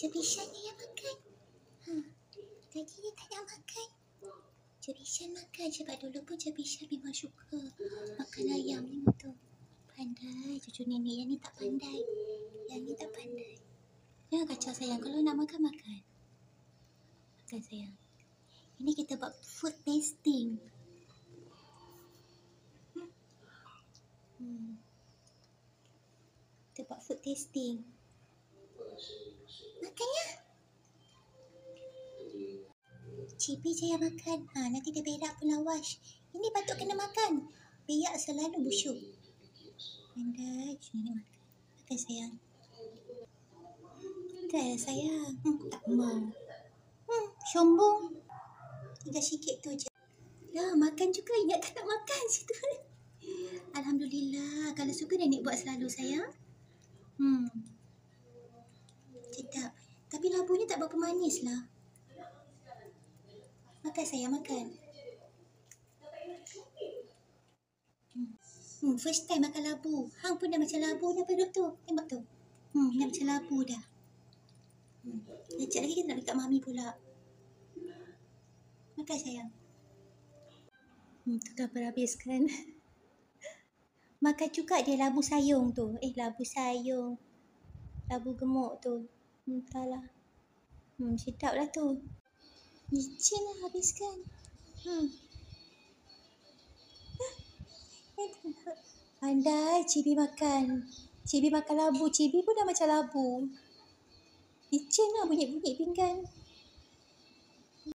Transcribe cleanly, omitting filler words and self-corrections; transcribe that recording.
Cebisan ni yang makan. Tadi dia tak nak makan. Cebisan makan sebab dulu pun Cebisan memang suka makan ayam ni betul. Pandai cucu nenek, yang ni tak pandai. Yang ni tak pandai. Jangan kacau sayang, kalau nak makan, makan. Makan sayang. Ini kita buat food tasting. Kita buat food tasting. Makan ya. Cibi je yang makan. Nanti dia berak pun lawas. Ini patut kena makan. Berak selalu busuk. Pandai cucu nenek makan. Makan sayang. Makan sayang. Tak mau. Sombong. Tinggal sikit tu je. Dah makan juga, ingat tak nak makan situ. Alhamdulillah. Kalau suka nenek buat selalu sayang. Sedap. Tapi labunya tak berapa manis lah. Makan sayang, makan. First time makan labu. Hang pun dah macam labu dah perut tu. Tengok tu. Dah macam labu dah. Sekejap lagi kita nak dekat mami pula. Makan sayang. Tu kan berhabiskan. Makan juga dia labu sayung tu. Labu sayung. Labu gemuk tu. Entahlah. Sedap lah tu. Licin lah habiskan. Pandai Cibi makan. Cibi makan labu. Cibi pun dah macam labu. Licin lah bunyi-bunyi pinggan.